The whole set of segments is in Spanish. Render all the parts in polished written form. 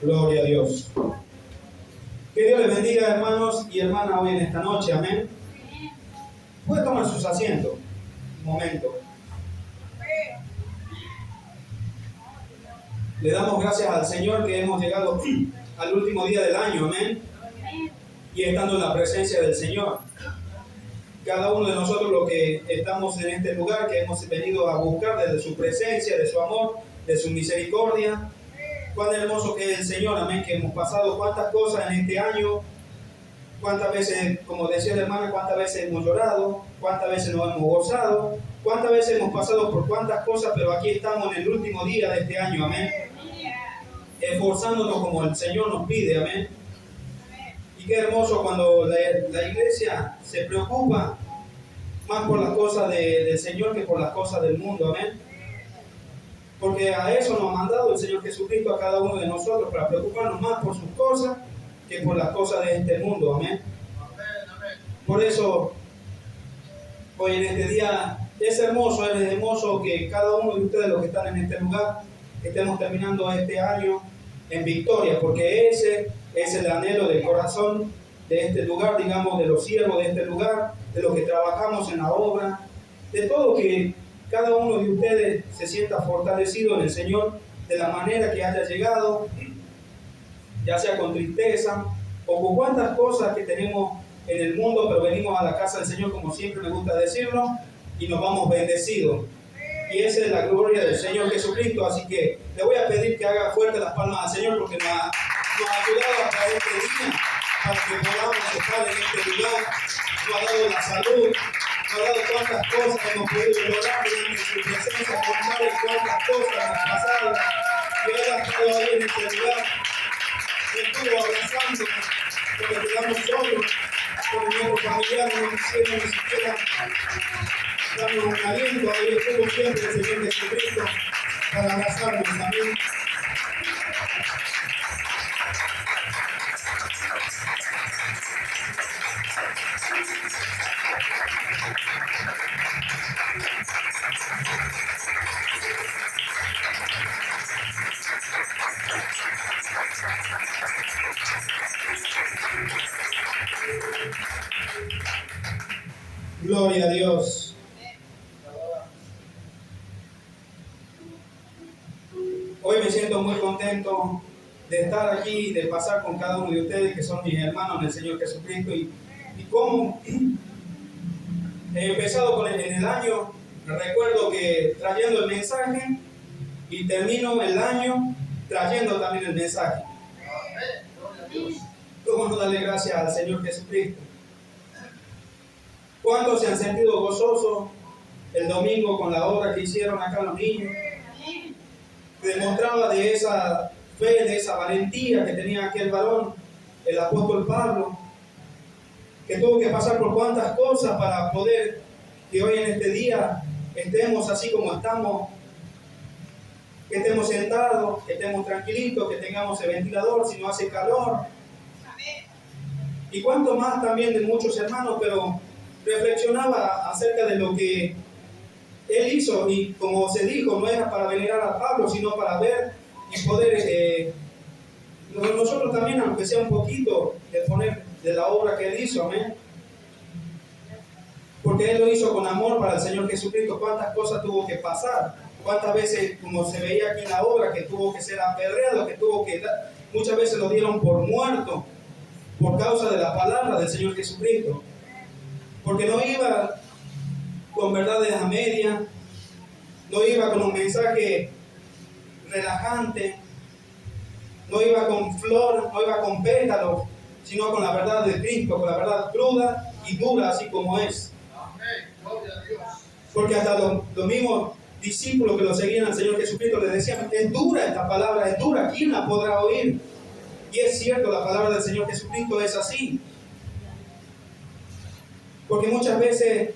Gloria a Dios. Que Dios les bendiga, hermanos y hermanas, hoy en esta noche. Amén. Puede tomar sus asientos. Un momento. Le damos gracias al Señor que hemos llegado al último día del año. Amén. Y estando en la presencia del Señor. Cada uno de nosotros los que estamos en este lugar, que hemos venido a buscar desde su presencia, de su amor, de su misericordia. Cuán hermoso que es el Señor, amén, que hemos pasado cuántas cosas en este año, cuántas veces, como decía la hermana, cuántas veces hemos llorado, cuántas veces nos hemos gozado, cuántas veces hemos pasado por cuántas cosas, pero aquí estamos en el último día de este año, amén, esforzándonos como el Señor nos pide, amén. Y qué hermoso cuando la iglesia se preocupa más por las cosas del Señor que por las cosas del mundo, amén. Porque a eso nos ha mandado el Señor Jesucristo a cada uno de nosotros, para preocuparnos más por sus cosas que por las cosas de este mundo, amén. Por eso, hoy en este día es hermoso que cada uno de ustedes, los que están en este lugar, estemos terminando este año en victoria, porque ese es el anhelo del corazón de este lugar, digamos, de los siervos de este lugar, de los que trabajamos en la obra, de todo que cada uno de ustedes se sienta fortalecido en el Señor de la manera que haya llegado, ya sea con tristeza o con cuantas cosas que tenemos en el mundo, pero venimos a la casa del Señor, como siempre me gusta decirlo, y nos vamos bendecidos. Y esa es la gloria del Señor Jesucristo. Así que le voy a pedir que haga fuerte las palmas al Señor, porque nos ha ayudado hasta este día para que podamos estar en este lugar. Nos ha dado la salud, nos ha dado cuántas cosas hemos podido lograr en su presencia, contarles cuántas cosas hemos pasado. Y Él ha estado ahí en este lugar, estuvo abrazándonos, porque quedamos solos, porque nuestros familiares no quisieron ni siquiera darnos un aliento. Ahí estuvo siempre el Señor Jesucristo para abrazarnos también. Gloria a Dios. Hoy me siento muy contento de estar aquí y de pasar con cada uno de ustedes que son mis hermanos en el Señor Jesucristo. Y cómo he empezado en el año, recuerdo que trayendo el mensaje y termino el año trayendo también el mensaje. ¿Cómo no darle gracias al Señor Jesucristo? ¿Cuántos se han sentido gozosos el domingo con la obra que hicieron acá los niños? Demostraba de esa fe, de esa valentía que tenía aquel varón, el apóstol Pablo, que tuvo que pasar por cuántas cosas para poder que hoy en este día estemos así como estamos, que estemos sentados, que estemos tranquilitos, que tengamos el ventilador si no hace calor. Y cuánto más también de muchos hermanos, pero reflexionaba acerca de lo que él hizo, y como se dijo, no era para venerar a Pablo, sino para ver y poder nosotros también, aunque sea un poquito, de poner de la obra que él hizo, amén. Porque él lo hizo con amor para el Señor Jesucristo. Cuántas cosas tuvo que pasar, cuántas veces, como se veía aquí en la obra, que tuvo que ser apedreado, que tuvo que muchas veces lo dieron por muerto por causa de la palabra del Señor Jesucristo, porque no iba con verdades a media, no iba con un mensaje relajante, no iba con flor, no iba con pétalos, sino con la verdad de Cristo, con la verdad cruda y dura, así como es. Porque hasta los mismos discípulos que lo seguían al Señor Jesucristo les decían: es dura esta palabra, es dura, ¿quién la podrá oír? Y es cierto, la palabra del Señor Jesucristo es así. Porque muchas veces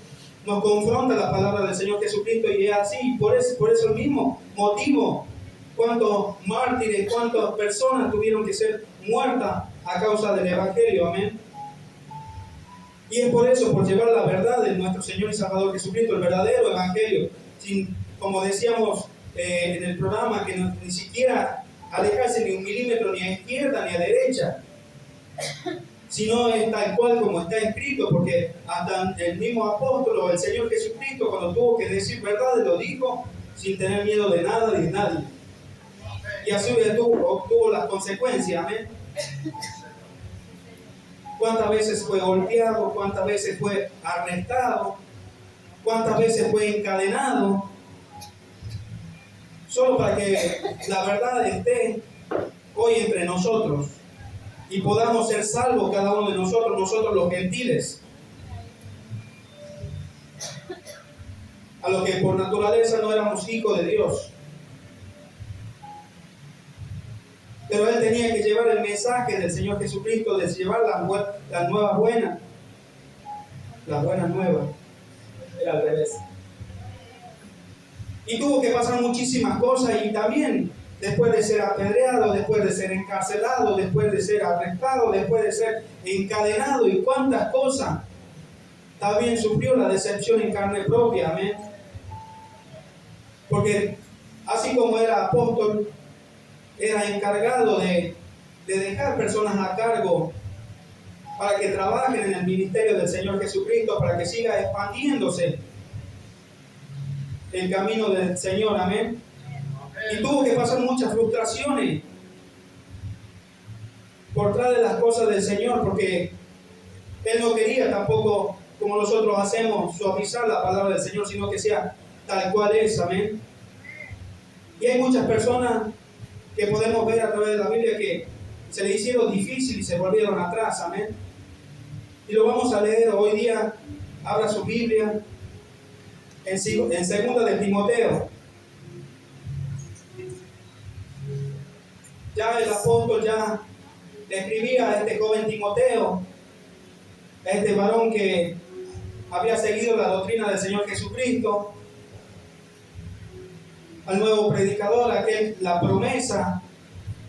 nos confronta la palabra del Señor Jesucristo y es así. Por eso el mismo motivo cuántos mártires, cuántas personas tuvieron que ser muertas a causa del Evangelio, amén. Y es por eso, por llevar la verdad de nuestro Señor y Salvador Jesucristo, el verdadero Evangelio, sin, como decíamos en el programa, que ni siquiera alejarse ni un milímetro ni a izquierda ni a derecha, sino es tal cual como está escrito, porque hasta el mismo apóstol, el Señor Jesucristo, cuando tuvo que decir verdades, lo dijo sin tener miedo de nada ni de nadie. Y así obtuvo las consecuencias, amén. ¿Cuántas veces fue golpeado? ¿Cuántas veces fue arrestado? ¿Cuántas veces fue encadenado? Solo para que la verdad esté hoy entre nosotros y podamos ser salvos cada uno de nosotros, nosotros los gentiles, a los que por naturaleza no éramos hijos de Dios. Pero él tenía que llevar el mensaje del Señor Jesucristo, de llevar las nuevas buenas, las buenas nuevas. Era al revés. Y tuvo que pasar muchísimas cosas, y también después de ser apedreado, después de ser encarcelado, después de ser arrestado, después de ser encadenado, y cuántas cosas, también sufrió la decepción en carne propia, amén. Porque así como era apóstol, era encargado de dejar personas a cargo para que trabajen en el ministerio del Señor Jesucristo, para que siga expandiéndose el camino del Señor, amén. Y tuvo que pasar muchas frustraciones por traer las cosas del Señor, porque Él no quería tampoco, como nosotros hacemos, suavizar la palabra del Señor, sino que sea tal cual es, amén. Y hay muchas personas que podemos ver a través de la Biblia que se le hicieron difícil y se volvieron atrás, amén. Y lo vamos a leer hoy día. Abra su Biblia en 2 de Timoteo. Ya el apóstol ya le escribía a este joven Timoteo, a este varón que había seguido la doctrina del Señor Jesucristo, al nuevo predicador, la promesa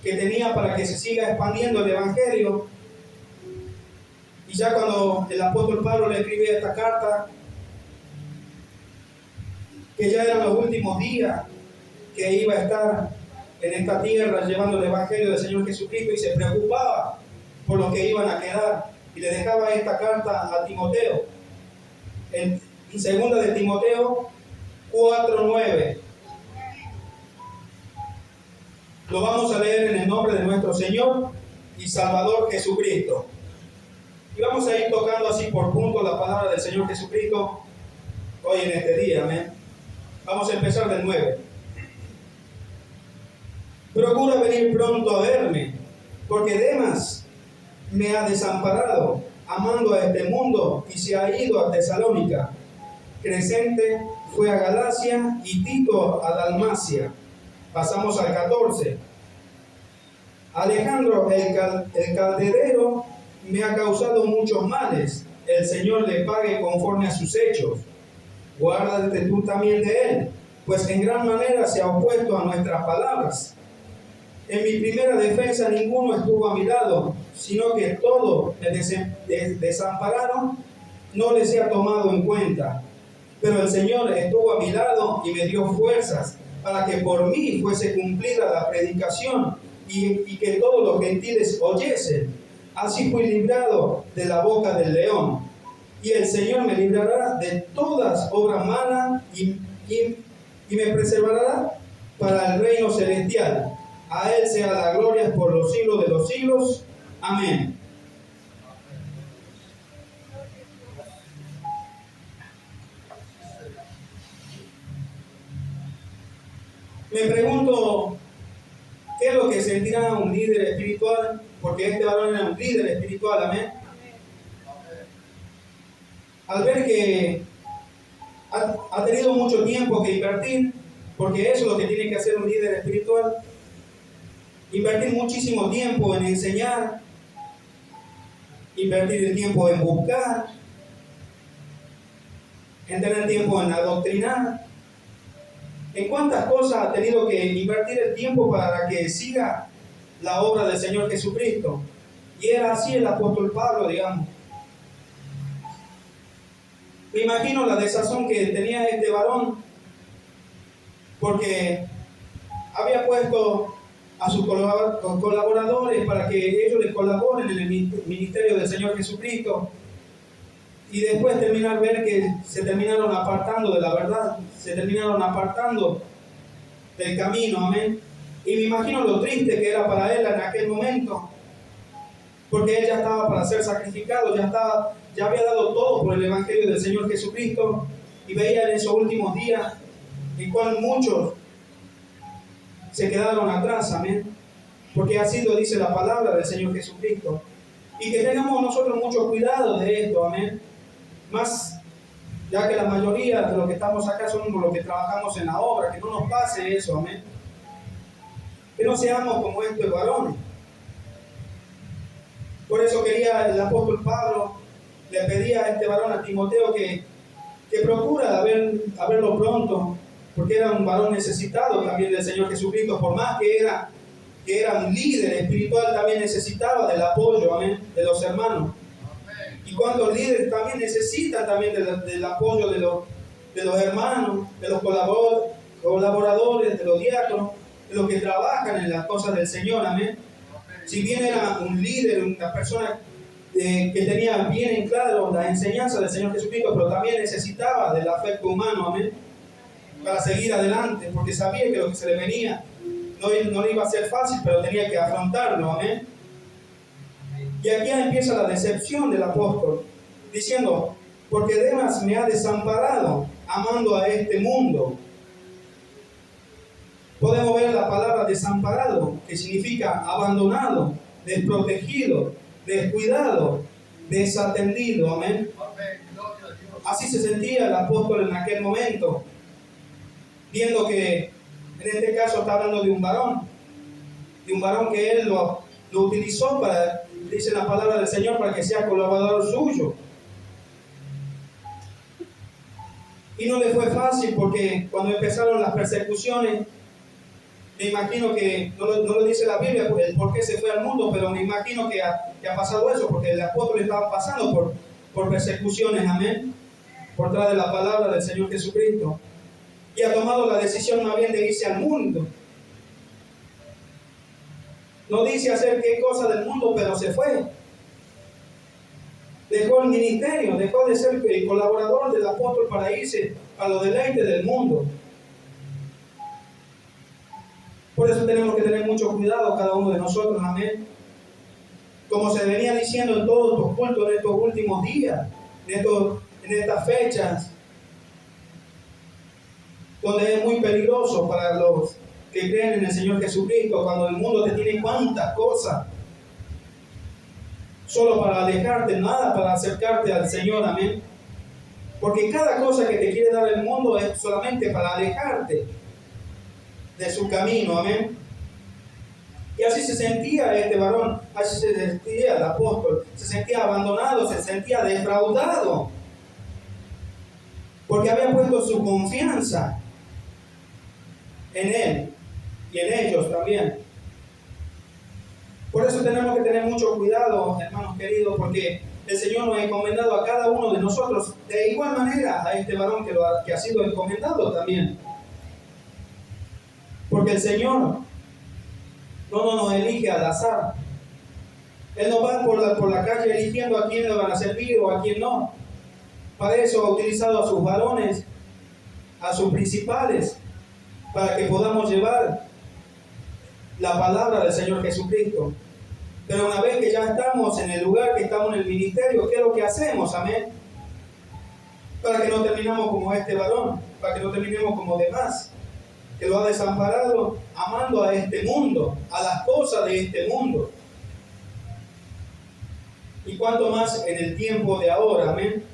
que tenía para que se siga expandiendo el Evangelio. Y ya cuando el apóstol Pablo le escribía esta carta, que ya eran los últimos días que iba a estar en esta tierra llevando el Evangelio del Señor Jesucristo, y se preocupaba por los que iban a quedar, y le dejaba esta carta a Timoteo en 2 de Timoteo 4:9. Lo vamos a leer en el nombre de nuestro Señor y Salvador Jesucristo, y vamos a ir tocando así por puntos la palabra del Señor Jesucristo hoy en este día, amén. Vamos a empezar del 9. Procura venir pronto a verme, porque Demas me ha desamparado, amando a este mundo, y se ha ido a Tesalónica. Crescente fue a Galacia y Tito a Dalmacia. Pasamos al 14. Alejandro el calderero me ha causado muchos males. El Señor le pague conforme a sus hechos. Guárdate tú también de él, pues en gran manera se ha opuesto a nuestras palabras. En mi primera defensa ninguno estuvo a mi lado, sino que todos me desampararon, no les he tomado en cuenta. Pero el Señor estuvo a mi lado y me dio fuerzas para que por mí fuese cumplida la predicación y que todos los gentiles oyesen. Así fui librado de la boca del león. Y el Señor me librará de todas obras malas y me preservará para el reino celestial. A Él sea la gloria por los siglos de los siglos. Amén. Me pregunto, ¿qué es lo que sentirá un líder espiritual? Porque este varón era un líder espiritual, amén. Al ver que ha tenido mucho tiempo que invertir, porque eso es lo que tiene que hacer un líder espiritual, invertir muchísimo tiempo en enseñar, invertir el tiempo en buscar, en tener tiempo en adoctrinar. ¿En cuántas cosas ha tenido que invertir el tiempo para que siga la obra del Señor Jesucristo? Y era así el apóstol Pablo, digamos. Me imagino la desazón que tenía este varón, porque había puesto a sus colaboradores para que ellos les colaboren en el ministerio del Señor Jesucristo, y después ver que se terminaron apartando de la verdad, se terminaron apartando del camino, amén. Y me imagino lo triste que era para él en aquel momento, porque él ya estaba para ser sacrificado, ya había dado todo por el Evangelio del Señor Jesucristo, y veía en esos últimos días en cual muchos se quedaron atrás, amén, porque así lo dice la palabra del Señor Jesucristo. Y que tengamos nosotros mucho cuidado de esto, amén. Más, ya que la mayoría de los que estamos acá somos los que trabajamos en la obra, que no nos pase eso, amén. Que no seamos como estos varones. Por eso quería el apóstol Pablo, le pedía a este varón, a Timoteo, que procura verlo pronto, porque era un varón necesitado también del Señor Jesucristo, por más que era un líder espiritual, también necesitaba del apoyo, amén, de los hermanos. Y cuántos líderes también necesitan también del apoyo de los hermanos, de los colaboradores, de los diáconos, de los que trabajan en las cosas del Señor, amén. Si bien era un líder, una persona que tenía bien en claro la enseñanza del Señor Jesucristo, pero también necesitaba del afecto humano, amén, para seguir adelante, porque sabía que lo que se le venía no le iba a ser fácil, pero tenía que afrontarlo, amén. Y aquí empieza la decepción del apóstol, diciendo, porque Demas me ha desamparado, amando a este mundo. Podemos ver la palabra desamparado, que significa abandonado, desprotegido, descuidado, desatendido, amén. Así se sentía el apóstol en aquel momento, viendo que en este caso está hablando de un varón que él lo utilizó para, dice la palabra del Señor, para que sea colaborador suyo. Y no le fue fácil, porque cuando empezaron las persecuciones, me imagino que, no lo dice la Biblia el por qué se fue al mundo, pero me imagino que ha pasado eso, porque el apóstol estaba pasando por persecuciones, amén, por tras de la palabra del Señor Jesucristo. Y ha tomado la decisión más bien de irse al mundo. No dice hacer qué cosa del mundo, pero se fue. Dejó el ministerio, dejó de ser el colaborador del apóstol para irse a los deleites del mundo. Por eso tenemos que tener mucho cuidado cada uno de nosotros, amén. Como se venía diciendo en todos estos cultos, en estos últimos días, en estas fechas, donde es muy peligroso para los que creen en el Señor Jesucristo, cuando el mundo te tiene cuantas cosas, solo para alejarte, nada para acercarte al Señor, amén. Porque cada cosa que te quiere dar el mundo es solamente para alejarte de su camino, amén. Y así se sentía este varón, así se sentía el apóstol, se sentía abandonado, se sentía defraudado, porque había puesto su confianza en él y en ellos también. Por eso tenemos que tener mucho cuidado, hermanos queridos, porque el Señor nos ha encomendado a cada uno de nosotros de igual manera a este varón que ha sido encomendado también. Porque el Señor no nos elige al azar. Él no va por la calle eligiendo a quién le van a servir o a quién no. Para eso ha utilizado a sus varones, a sus principales, para que podamos llevar la palabra del Señor Jesucristo. Pero una vez que ya estamos en el lugar, que estamos en el ministerio, ¿qué es lo que hacemos? Amén. Para que no terminemos como este varón, para que no terminemos como demás, que lo ha desamparado amando a este mundo, a las cosas de este mundo. Y cuanto más en el tiempo de ahora, amén.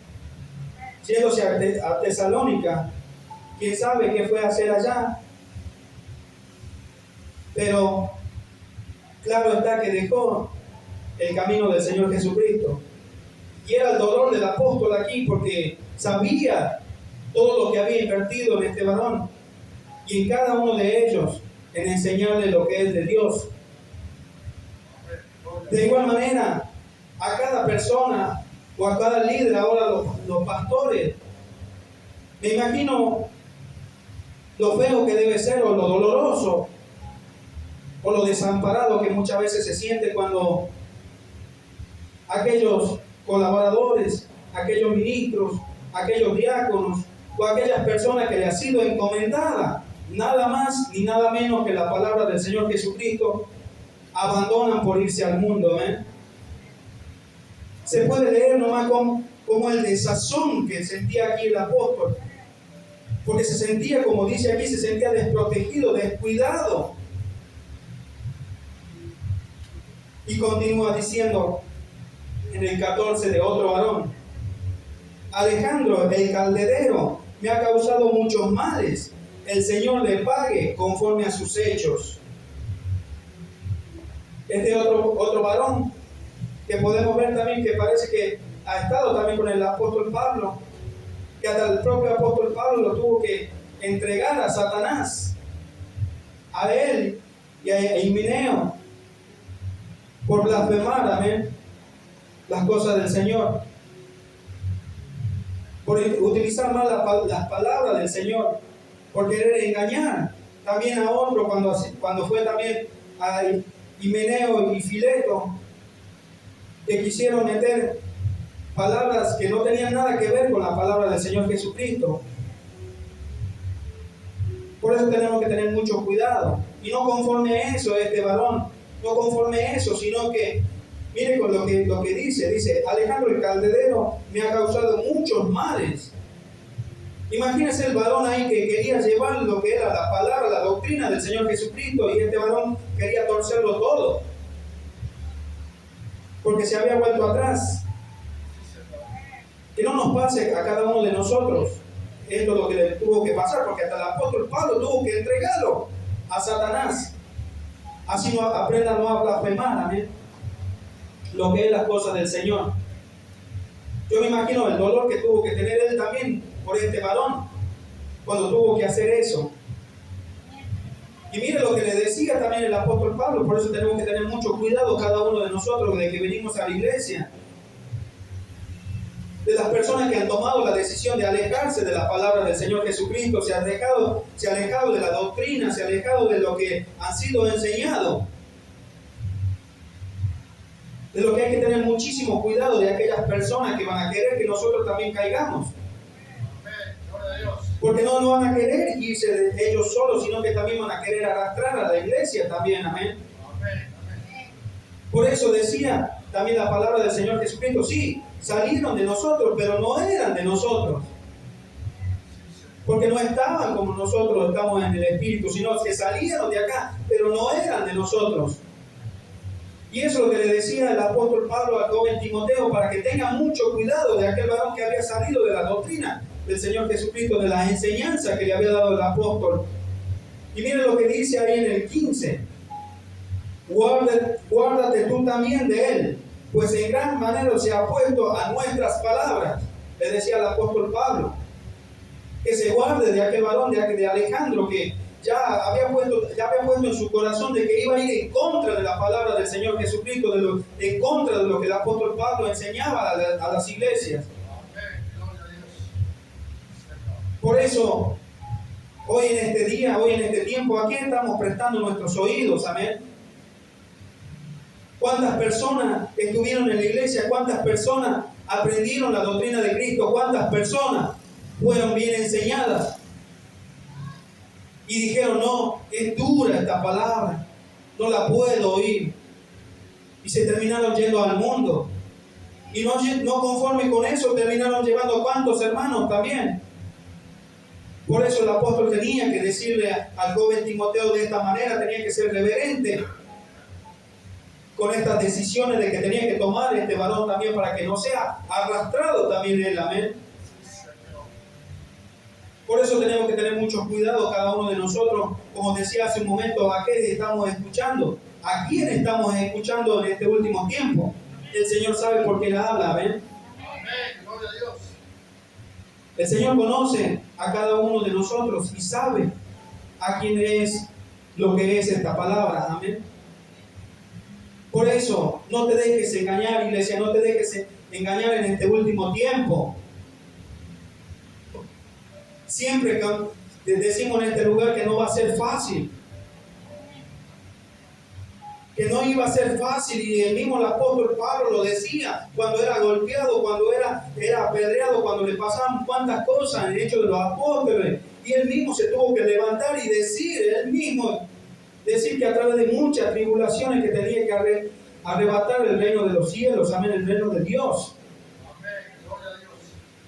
Yéndose a Tesalónica, quién sabe qué fue a hacer allá. Pero claro está que dejó el camino del Señor Jesucristo. Y era el dolor del apóstol aquí, porque sabía todo lo que había invertido en este varón. y en cada uno de ellos en enseñarle lo que es de Dios. De igual manera, a cada persona o a cada líder, ahora los pastores, me imagino lo feo que debe ser, o lo doloroso, o lo desamparado que muchas veces se siente cuando aquellos colaboradores, aquellos ministros, aquellos diáconos o aquellas personas que le ha sido encomendada nada más ni nada menos que la palabra del Señor Jesucristo, abandonan por irse al mundo. Se puede leer nomás como el desazón que sentía aquí el apóstol, porque se sentía, como dice aquí, se sentía desprotegido, descuidado. Y continúa diciendo en el 14 de otro varón: Alejandro, el calderero, me ha causado muchos males. El Señor le pague conforme a sus hechos. Este otro varón que podemos ver también que parece que ha estado también con el apóstol Pablo, que hasta el propio apóstol Pablo lo tuvo que entregar a Satanás, a él y a Himeneo, por blasfemar, amén, las cosas del Señor, por utilizar mal las palabras del Señor, por querer engañar también a otro cuando fue también a Himeneo y Fileto, que quisieron meter palabras que no tenían nada que ver con la palabra del Señor Jesucristo. Por eso tenemos que tener mucho cuidado. Y no conforme a eso este varón, no conforme a eso, sino que, mire con lo que dice, Alejandro el calderero me ha causado muchos males. Imagínese el varón ahí que quería llevar lo que era la palabra, la doctrina del Señor Jesucristo, y este varón quería torcerlo todo, porque se había vuelto atrás. Que no nos pase a cada uno de nosotros esto es lo que le tuvo que pasar, porque hasta el apóstol Pablo tuvo que entregarlo a Satanás. Así no aprenda no a blasfemar, amén, lo que es las cosas del Señor. Yo me imagino el dolor que tuvo que tener él también por este varón cuando tuvo que hacer eso. Y mire lo que le decía también el apóstol Pablo. Por eso tenemos que tener mucho cuidado cada uno de nosotros de que venimos a la iglesia, de las personas que han tomado la decisión de alejarse de la palabra del Señor Jesucristo, se han alejado de la doctrina, se han alejado de lo que han sido enseñado. De lo que hay que tener muchísimo cuidado de aquellas personas que van a querer que nosotros también caigamos. Porque no van a querer irse de ellos solos, sino que también van a querer arrastrar a la iglesia también, amén. Por eso decía también la palabra del Señor Jesucristo, sí, salieron de nosotros, pero no eran de nosotros. Porque no estaban como nosotros estamos en el Espíritu, sino que salieron de acá, pero no eran de nosotros. Y eso es lo que le decía el apóstol Pablo al joven Timoteo, para que tenga mucho cuidado de aquel varón que había salido de la doctrina del Señor Jesucristo, de la enseñanza que le había dado el apóstol. Y miren lo que dice ahí en el 15. Guárdate tú también de él, pues en gran manera se ha puesto a nuestras palabras. Le decía el apóstol Pablo, que se guarde de aquel varón, de Alejandro, que ya había puesto en su corazón de que iba a ir en contra de la palabra del Señor Jesucristo, en contra de lo que el apóstol Pablo enseñaba a las iglesias. Por eso, hoy en este día, hoy en este tiempo, ¿a quién estamos prestando nuestros oídos? Amén. ¿Cuántas personas estuvieron en la iglesia? ¿Cuántas personas aprendieron la doctrina de Cristo? ¿Cuántas personas fueron bien enseñadas? Y dijeron, no, es dura esta palabra, no la puedo oír. Y se terminaron yendo al mundo. Y no conforme con eso, terminaron llevando cuántos hermanos también. Por eso el apóstol tenía que decirle al joven Timoteo de esta manera, tenía que ser reverente con estas decisiones de que tenía que tomar este varón también, para que no sea arrastrado también él, amén. Por eso tenemos que tener mucho cuidado cada uno de nosotros, como decía hace un momento, a qué estamos escuchando, a quién estamos escuchando en este último tiempo. El Señor sabe por qué la habla, amén. El Señor conoce a cada uno de nosotros y sabe a quién es lo que es esta palabra. Amén. Por eso, no te dejes engañar, iglesia, no te dejes engañar en este último tiempo. Siempre decimos en este lugar que no va a ser fácil. Que no iba a ser fácil, y el mismo apóstol Pablo lo decía cuando era golpeado, cuando era apedreado, cuando le pasaban cuantas cosas en el hecho de los apóstoles, y él mismo se tuvo que levantar y decir que a través de muchas tribulaciones que tenía que arrebatar el reino de los cielos, amén, el reino de Dios.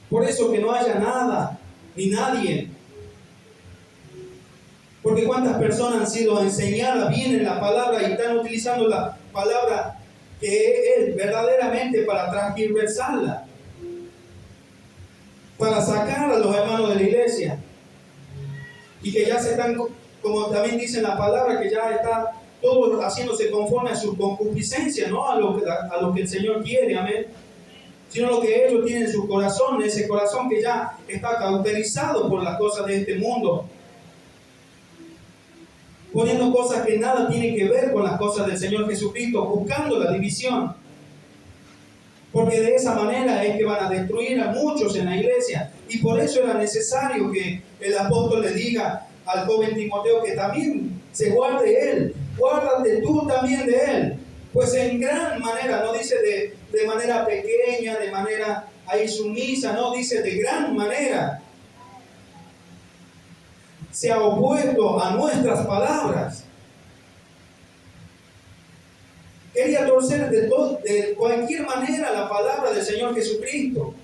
Por eso que no haya nada ni nadie. Porque cuántas personas han sido enseñadas bien en la palabra y están utilizando la palabra que es verdaderamente para transversarla, para sacar a los hermanos de la iglesia, y que ya se están, como también dice en la palabra, que ya está todo haciéndose conforme a su concupiscencia, no a lo que el Señor quiere, amén, sino lo que ellos tienen en su corazón, ese corazón que ya está cauterizado por las cosas de este mundo, poniendo cosas que nada tienen que ver con las cosas del Señor Jesucristo, buscando la división. Porque de esa manera es que van a destruir a muchos en la iglesia. Y por eso era necesario que el apóstol le diga al joven Timoteo que también se guarde él. Guárdate tú también de él. Pues en gran manera, no dice de manera pequeña, de manera ahí sumisa, no, dice de gran manera. Se ha opuesto a nuestras palabras. Quería torcer de cualquier manera la palabra del Señor Jesucristo.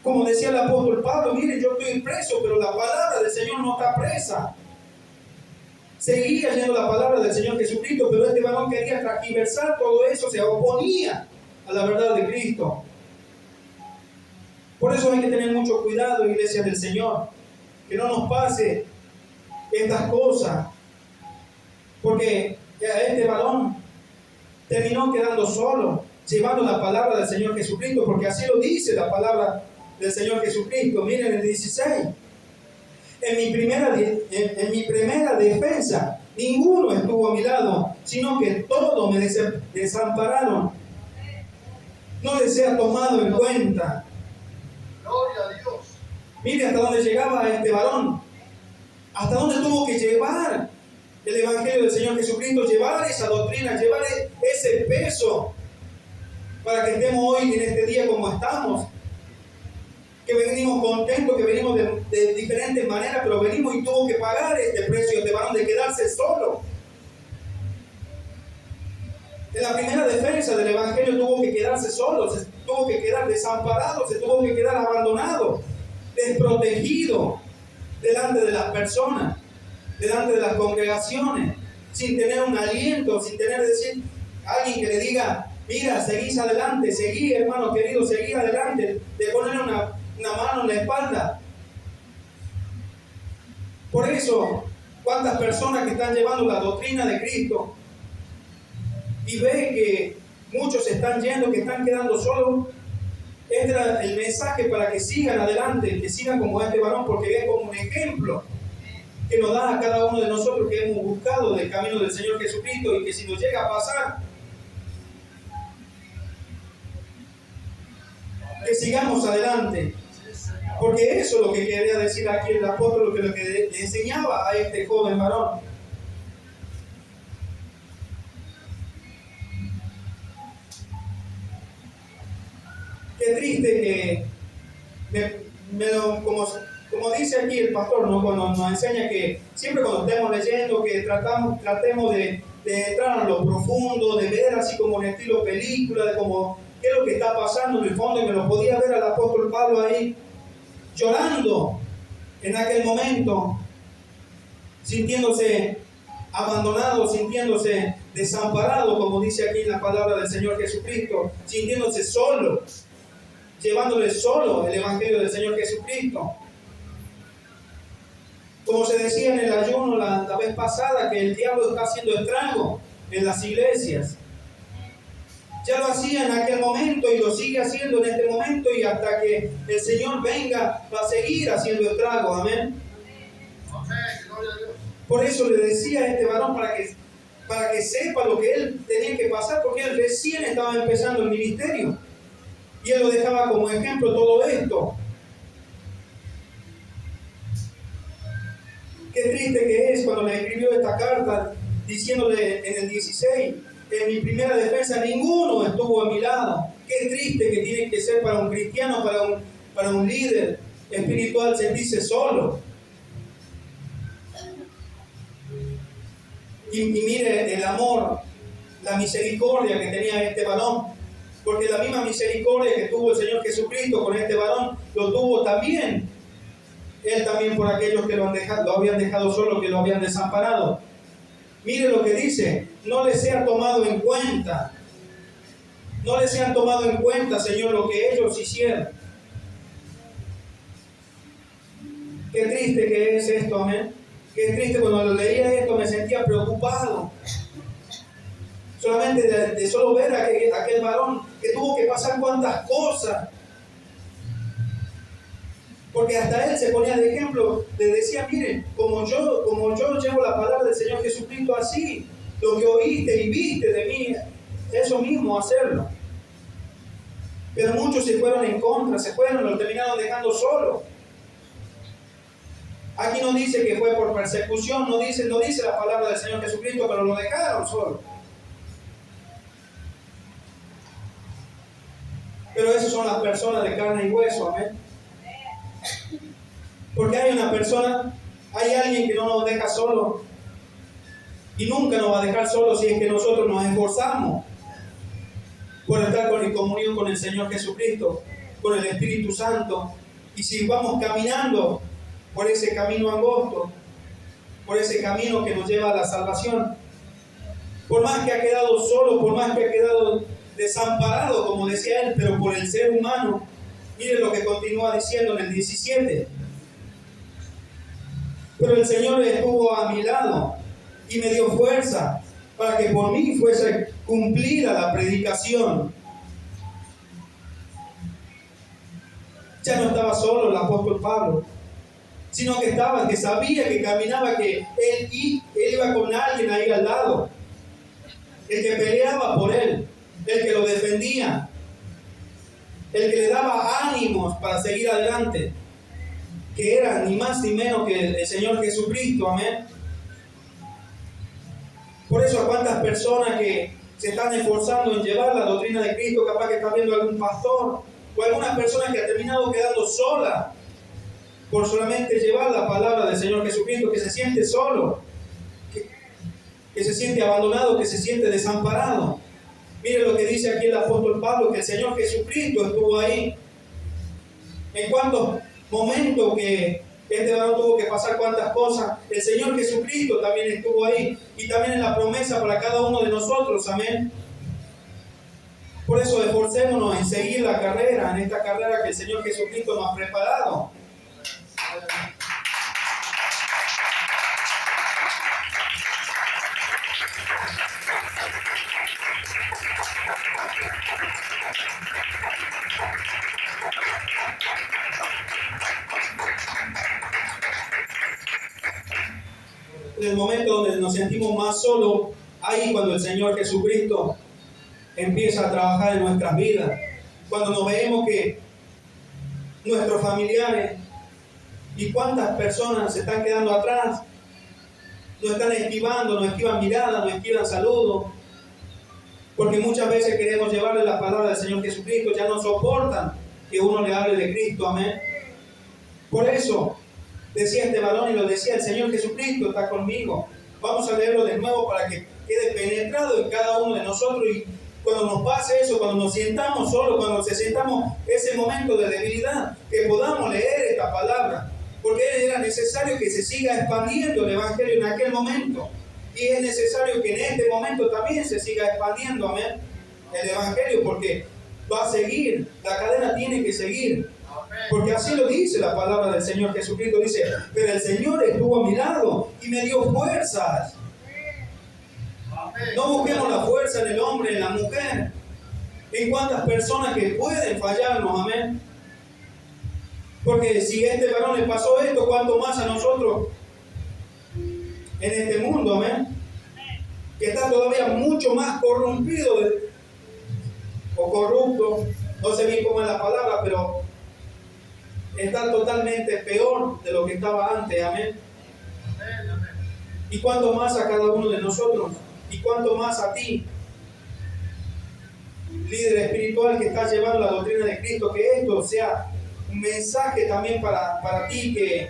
Como decía el apóstol Pablo, mire, yo estoy preso, pero la palabra del Señor no está presa. Seguía yendo la palabra del Señor Jesucristo, pero este varón quería transversar todo eso, se oponía a la verdad de Cristo. Por eso hay que tener mucho cuidado, iglesia del Señor, que no nos pase estas cosas, porque este varón terminó quedando solo, llevando la palabra del Señor Jesucristo, porque así lo dice la palabra del Señor Jesucristo. Miren el 16. En mi primera defensa, ninguno estuvo a mi lado, sino que todos me desampararon. No les sea tomado en cuenta. Gloria a Dios. Mire hasta dónde llegaba este varón, hasta dónde tuvo que llevar el Evangelio del Señor Jesucristo, llevar esa doctrina, llevar ese peso, para que estemos hoy en este día como estamos, que venimos contentos, que venimos de diferentes maneras, pero venimos y tuvo que pagar este precio, este varón, de quedarse solo. En la primera defensa del Evangelio tuvo que quedarse solo, se tuvo que quedar desamparado, se tuvo que quedar abandonado, desprotegido delante de las personas, delante de las congregaciones, sin tener un aliento, sin tener decir alguien que le diga, mira, seguís adelante, seguí, hermano querido, seguí adelante, de ponerle una mano en la espalda. Por eso, cuántas personas que están llevando la doctrina de Cristo y ven que muchos se están yendo, que están quedando solos, este era el mensaje para que sigan adelante, que sigan como este varón, porque es como un ejemplo que nos da a cada uno de nosotros que hemos buscado del camino del Señor Jesucristo, y que si nos llega a pasar, que sigamos adelante. Porque eso es lo que quería decir aquí el apóstol, lo que le enseñaba a este joven varón. Qué triste que como dice aquí el pastor, ¿no? Cuando nos enseña que siempre cuando estemos leyendo, que tratemos de entrar a lo profundo, de ver así como en estilo película, de como qué es lo que está pasando en el fondo, y me lo podía ver al apóstol Pablo ahí llorando en aquel momento, sintiéndose abandonado, sintiéndose desamparado, como dice aquí en la palabra del Señor Jesucristo, sintiéndose solo, llevándole solo el Evangelio del Señor Jesucristo. Como se decía en el ayuno la vez pasada, que el diablo está haciendo estrago en las iglesias. Ya lo hacía en aquel momento y lo sigue haciendo en este momento, y hasta que el Señor venga va a seguir haciendo estragos, amén. Gloria a Dios. Por eso le decía a este varón para que sepa lo que él tenía que pasar, porque él recién estaba empezando el ministerio. Y él lo dejaba como ejemplo todo esto. Qué triste que es cuando le escribió esta carta diciéndole en el 16, en mi primera defensa ninguno estuvo a mi lado. Qué triste que tiene que ser para un cristiano, para un líder espiritual sentirse solo. Y mire el amor, la misericordia que tenía este varón, porque la misma misericordia que tuvo el Señor Jesucristo con este varón, lo tuvo también él también por aquellos que lo habían dejado solo, que lo habían desamparado. Mire lo que dice, no les sea tomado en cuenta, no les sean tomado en cuenta, Señor, lo que ellos hicieron. Qué triste que es esto, amén. Qué triste, cuando lo leía esto me sentía preocupado. Solamente de solo ver a aquel varón que tuvo que pasar cuantas cosas. Porque hasta él se ponía de ejemplo, le decía, miren, como yo llevo la palabra del Señor Jesucristo así, lo que oíste y viste de mí, eso mismo hacerlo. Pero muchos se fueron en contra, lo terminaron dejando solo. Aquí no dice que fue por persecución, no dice la palabra del Señor Jesucristo, pero lo dejaron solo. Pero esas son las personas de carne y hueso, amén. Porque hay alguien que no nos deja solo y nunca nos va a dejar solo si es que nosotros nos esforzamos por estar en comunión con el Señor Jesucristo, con el Espíritu Santo. Y si vamos caminando por ese camino angosto, por ese camino que nos lleva a la salvación, por más que ha quedado solo, por más que ha quedado desamparado, como decía él, pero por el ser humano, mire lo que continúa diciendo en el 17. Pero el Señor estuvo a mi lado y me dio fuerza para que por mí fuese cumplida la predicación. Ya no estaba solo el apóstol Pablo, sino que sabía que caminaba, que él iba con alguien ahí al lado, el que peleaba por él, el que lo defendía, el que le daba ánimos para seguir adelante, que era ni más ni menos que el Señor Jesucristo, amén. Por eso a cuántas personas que se están esforzando en llevar la doctrina de Cristo, capaz que está viendo algún pastor, o algunas personas que han terminado quedando solas por solamente llevar la palabra del Señor Jesucristo, que se siente solo, que se siente abandonado, que se siente desamparado. Mire lo que dice aquí el apóstol Pablo, que el Señor Jesucristo estuvo ahí. En cuántos momentos que este varón tuvo que pasar cuantas cosas, el Señor Jesucristo también estuvo ahí, y también en la promesa para cada uno de nosotros, amén. Por eso esforcémonos en seguir la carrera, en esta carrera que el Señor Jesucristo nos ha preparado. En el momento donde nos sentimos más solos, ahí cuando el Señor Jesucristo empieza a trabajar en nuestras vidas, cuando nos vemos que nuestros familiares y cuántas personas se están quedando atrás, nos están esquivando, nos esquivan miradas, nos esquivan saludos, porque muchas veces queremos llevarle la palabra del Señor Jesucristo, ya no soportan que uno le hable de Cristo, amén. Por eso decía este varón, y lo decía el Señor Jesucristo está conmigo. Vamos a leerlo de nuevo para que quede penetrado en cada uno de nosotros, y cuando nos pase eso, cuando nos sientamos solos, cuando sentamos ese momento de debilidad, que podamos leer esta palabra, porque era necesario que se siga expandiendo el Evangelio en aquel momento, y es necesario que en este momento también se siga expandiendo, amén, el Evangelio, porque va a seguir, la cadena tiene que seguir. Porque así lo dice la palabra del Señor Jesucristo. Dice, pero el Señor estuvo a mi lado y me dio fuerzas. No busquemos la fuerza en el hombre, en la mujer, en cuántas personas que pueden fallarnos, amén. Porque si a este varón le pasó esto, ¿cuánto más a nosotros? en este mundo, amén, que está todavía mucho más corrompido o corrupto, no sé bien cómo es la palabra, pero está totalmente peor de lo que estaba antes, amén. Y cuánto más a cada uno de nosotros, y cuánto más a ti, líder espiritual que está llevando la doctrina de Cristo, que esto sea un mensaje también para ti, que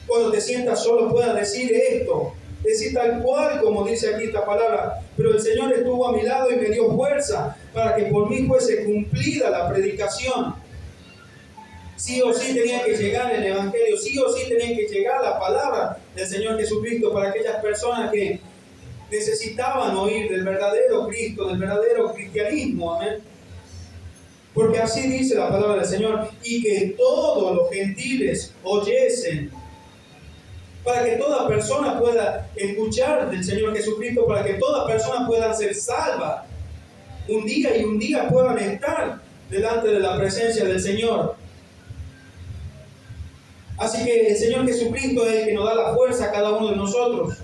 cuando te sientas solo puedas decir esto, decir tal cual como dice aquí esta palabra: pero el Señor estuvo a mi lado y me dio fuerza para que por mí fuese cumplida la predicación. Sí o sí tenía que llegar el Evangelio, sí o sí tenía que llegar la palabra del Señor Jesucristo para aquellas personas que necesitaban oír del verdadero Cristo, del verdadero cristianismo, amén. Porque así dice la palabra del Señor: y que todos los gentiles oyesen, para que toda persona pueda escuchar del Señor Jesucristo, para que todas personas puedan ser salvas un día puedan estar delante de la presencia del Señor. Así que el Señor Jesucristo es el que nos da la fuerza a cada uno de nosotros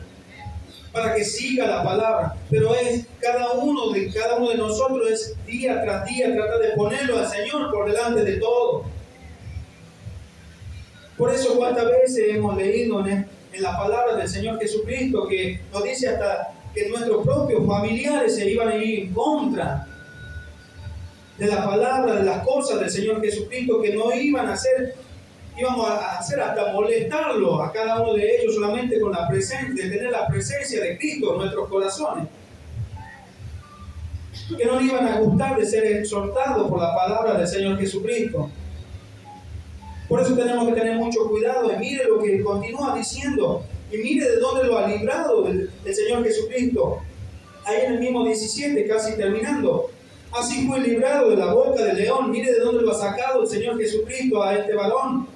para que siga la palabra, pero es cada uno de nosotros, es día tras día tratar de ponerlo al Señor por delante de todo. Por eso cuántas veces hemos leído en la palabra del Señor Jesucristo que nos dice hasta que nuestros propios familiares se iban a ir en contra de la palabra, de las cosas del Señor Jesucristo, que no íbamos a hacer hasta molestarlo a cada uno de ellos solamente con la presencia, de tener la presencia de Cristo en nuestros corazones. Que no le iban a gustar de ser exhortados por la palabra del Señor Jesucristo. Por eso tenemos que tener mucho cuidado, y mire lo que continúa diciendo, y mire de dónde lo ha librado el Señor Jesucristo. Ahí en el mismo 17, casi terminando: así fue librado de la boca del león. Mire de dónde lo ha sacado el Señor Jesucristo a este varón,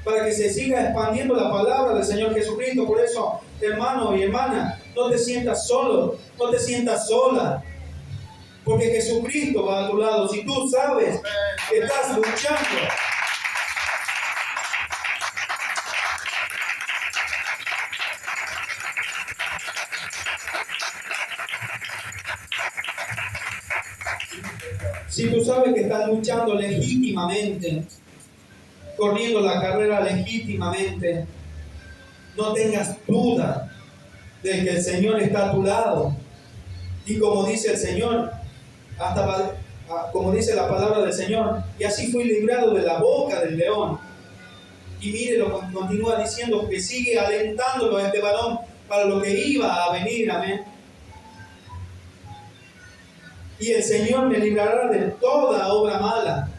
para que se siga expandiendo la palabra del Señor Jesucristo. Por eso, hermano y hermana, no te sientas solo, no te sientas sola, porque Jesucristo va a tu lado. Si tú sabes que estás luchando, si tú sabes que estás luchando legítimamente, corriendo la carrera legítimamente, no tengas duda de que el Señor está a tu lado. Y como dice el Señor, como dice la palabra del Señor, y así fui librado de la boca del león. Y mire lo que continúa diciendo, que sigue alentándolo a este varón para lo que iba a venir, amén. Y el Señor me librará de toda obra mala.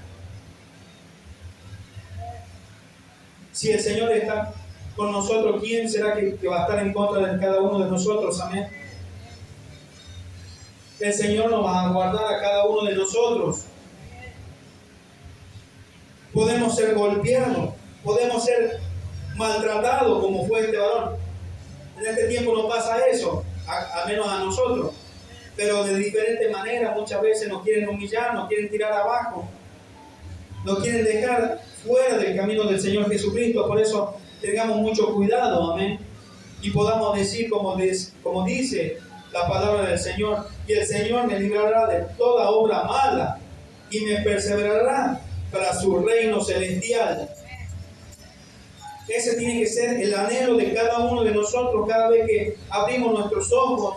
Si el Señor está con nosotros, ¿quién será que va a estar en contra de cada uno de nosotros? Amén. El Señor nos va a guardar a cada uno de nosotros. Podemos ser golpeados, podemos ser maltratados como fue este varón. En este tiempo no pasa eso, al menos a nosotros. Pero de diferentes maneras muchas veces nos quieren humillar, nos quieren tirar abajo, nos quieren dejar fuera del camino del Señor Jesucristo. Por eso tengamos mucho cuidado, amén, y podamos decir como dice la palabra del Señor: y el Señor me librará de toda obra mala y me perseverará para su reino celestial. Ese tiene que ser el anhelo de cada uno de nosotros cada vez que abrimos nuestros ojos,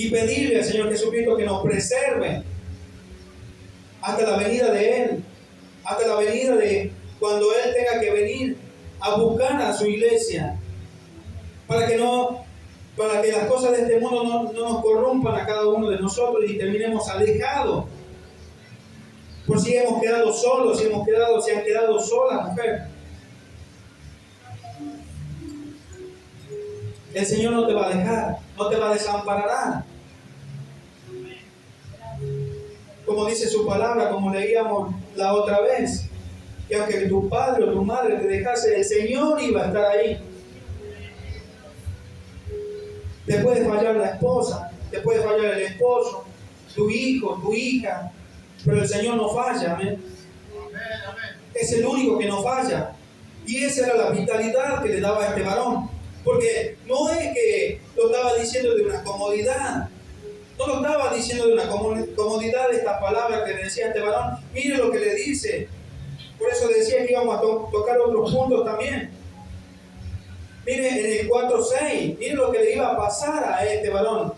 y pedirle al Señor Jesucristo que nos preserve hasta la venida de Él, hasta la venida de cuando Él tenga que venir a buscar a su iglesia, para que las cosas de este mundo no nos corrompan a cada uno de nosotros y terminemos alejados. Por si hemos quedado solos, si han quedado solas, mujer. El Señor no te va a dejar, no te va a desamparar. Como dice su palabra, como leíamos la otra vez, que aunque tu padre o tu madre te dejase, el Señor iba a estar ahí. Te puede fallar la esposa, te puede fallar el esposo, tu hijo, tu hija, pero el Señor no falla, amén. Es el único que no falla. Y esa era la vitalidad que le daba a este varón. Porque no es que lo estaba diciendo de una comodidad. No lo estaba diciendo de una comodidad esta palabra que le decía a este varón. Mire lo que le dice. Por eso decía que íbamos a tocar otros puntos también. Mire en el 4:6, mire lo que le iba a pasar a este varón.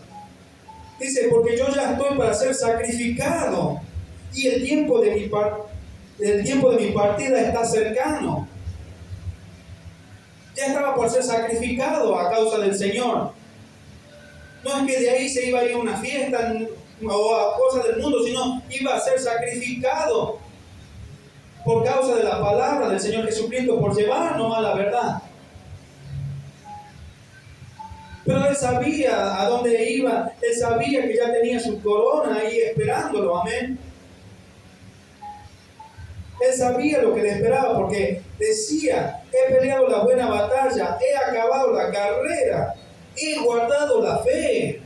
Dice, porque yo ya estoy para ser sacrificado y el tiempo de mi partida está cercano. Ya estaba por ser sacrificado a causa del Señor. No es que de ahí se iba a ir a una fiesta o a cosas del mundo, sino iba a ser sacrificado por causa de la palabra del Señor Jesucristo, por llevar nomás la verdad. Pero él sabía a dónde iba, él sabía que ya tenía su corona ahí esperándolo, amén. Él sabía lo que le esperaba porque decía, he peleado la buena batalla, he acabado la carrera, he guardado la fe.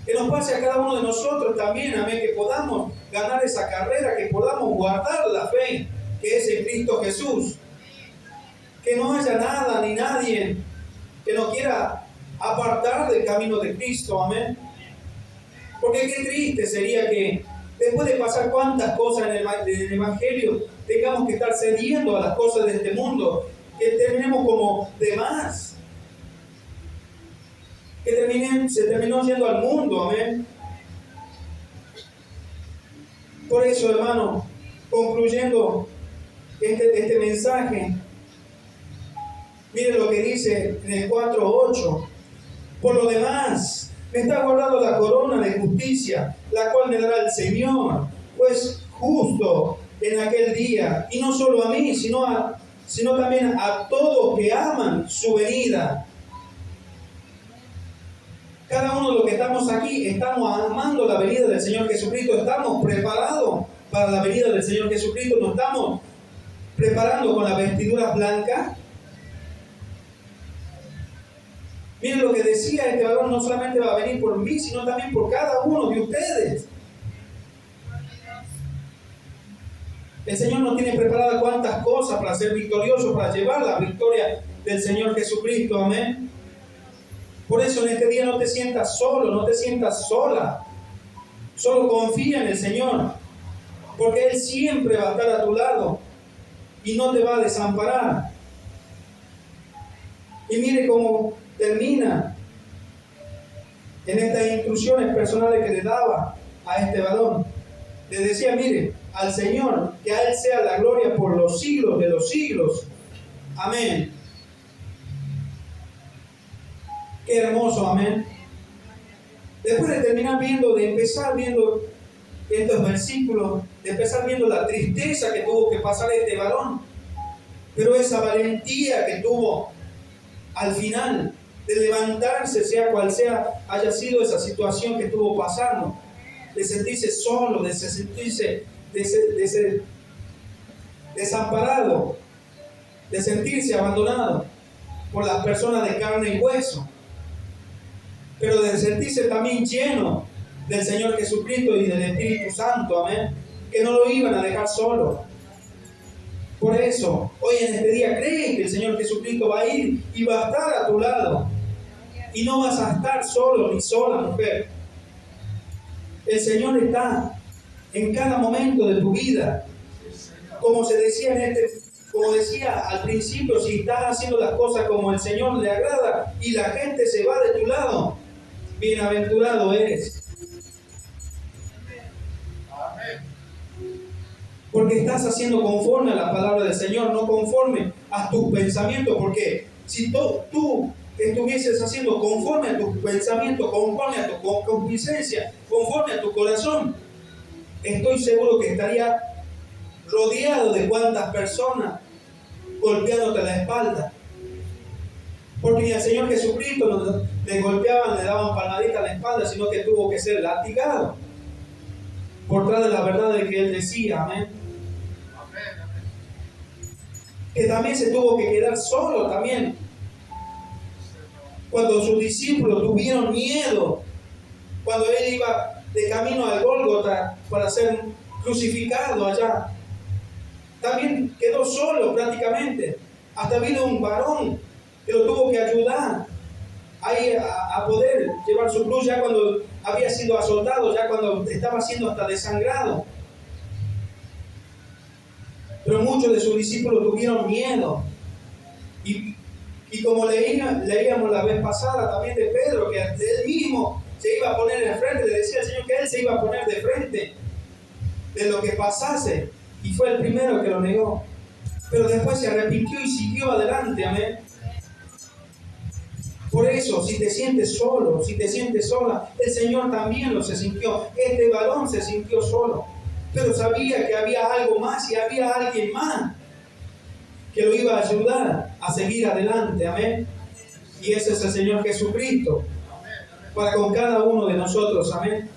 Que nos pase a cada uno de nosotros también, amén, que podamos ganar esa carrera, que podamos guardar la fe que es en Cristo Jesús. Que no haya nada ni nadie que nos quiera apartar del camino de Cristo, amén. Porque qué triste sería que después de pasar cuantas cosas en el Evangelio, tengamos que estar cediendo a las cosas de este mundo, que terminemos como demás, que se terminó yendo al mundo, amén. Por eso, hermano, concluyendo este mensaje, miren lo que dice en el 4:8. Por lo demás, me está guardando la corona de justicia, la cual me dará el Señor, pues justo en aquel día, y no solo a mí, sino también a todos que aman su venida. Cada uno de los que estamos aquí, estamos amando la venida del Señor Jesucristo, estamos preparados para la venida del Señor Jesucristo, nos estamos preparando con las vestiduras blancas. Miren lo que decía este varón, no solamente va a venir por mí, sino también por cada uno de ustedes. El Señor nos tiene preparadas cuantas cosas para ser victoriosos, para llevar la victoria del Señor Jesucristo, amén. Por eso en este día no te sientas solo, no te sientas sola. Solo confía en el Señor, porque Él siempre va a estar a tu lado y no te va a desamparar. Y mire cómo termina en estas instrucciones personales que le daba a este varón. Le decía, mire, al Señor, que a Él sea la gloria por los siglos de los siglos. Amén. Qué hermoso, amén. Después de terminar de empezar viendo estos versículos, de empezar viendo la tristeza que tuvo que pasar este varón, pero esa valentía que tuvo al final de levantarse, sea cual sea haya sido esa situación que estuvo pasando, de sentirse solo, de sentirse desamparado, de sentirse abandonado por las personas de carne y hueso, pero de sentirse también lleno del Señor Jesucristo y del Espíritu Santo, amén, que no lo iban a dejar solo. Por eso, hoy en este día, cree que el Señor Jesucristo va a ir y va a estar a tu lado. Y no vas a estar solo ni sola, mujer. El Señor está en cada momento de tu vida. Como decía al principio, si estás haciendo las cosas como el Señor le agrada y la gente se va de tu lado, bienaventurado eres. Porque estás haciendo conforme a la palabra del Señor, no conforme a tus pensamientos. Porque si tú estuvieses haciendo conforme a tus pensamientos, conforme a tu concupiscencia, conforme a tu corazón, estoy seguro que estaría rodeado de cuantas personas golpeándote la espalda. Porque ni al Señor Jesucristo le golpeaban, le daban palmaditas a la espalda, sino que tuvo que ser latigado por tras de la verdad de que Él decía, amén. Que también se tuvo que quedar solo también. Cuando sus discípulos tuvieron miedo, cuando Él iba de camino al Gólgota para ser crucificado allá, también quedó solo prácticamente. Hasta vino un varón que lo tuvo que ayudar ahí a poder llevar su cruz ya cuando había sido azotado, ya cuando estaba siendo hasta desangrado. Pero muchos de sus discípulos tuvieron miedo. Y como leíamos la vez pasada también de Pedro, que él mismo se iba a poner de frente, le decía al Señor que él se iba a poner de frente de lo que pasase. Y fue el primero que lo negó. Pero después se arrepintió y siguió adelante, amén. Por eso, si te sientes solo, si te sientes sola, el Señor también lo se sintió. Este varón se sintió solo, pero sabía que había algo más y había alguien más que lo iba a ayudar a seguir adelante, amén. Y ese es el Señor Jesucristo, para con cada uno de nosotros, amén.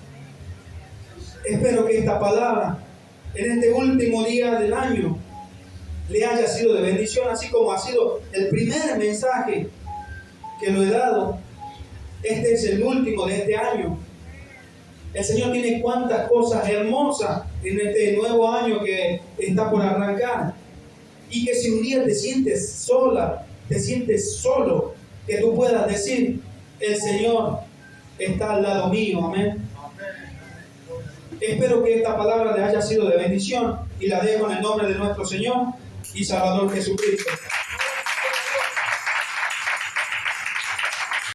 Espero que esta palabra, en este último día del año, le haya sido de bendición, así como ha sido el primer mensaje que lo he dado. Este es el último de este año. El Señor tiene cuantas cosas hermosas en este nuevo año que está por arrancar. Y que si un día te sientes sola, te sientes solo, que tú puedas decir, el Señor está al lado mío, amén. Espero que esta palabra le haya sido de bendición y la dejo en el nombre de nuestro Señor y Salvador Jesucristo.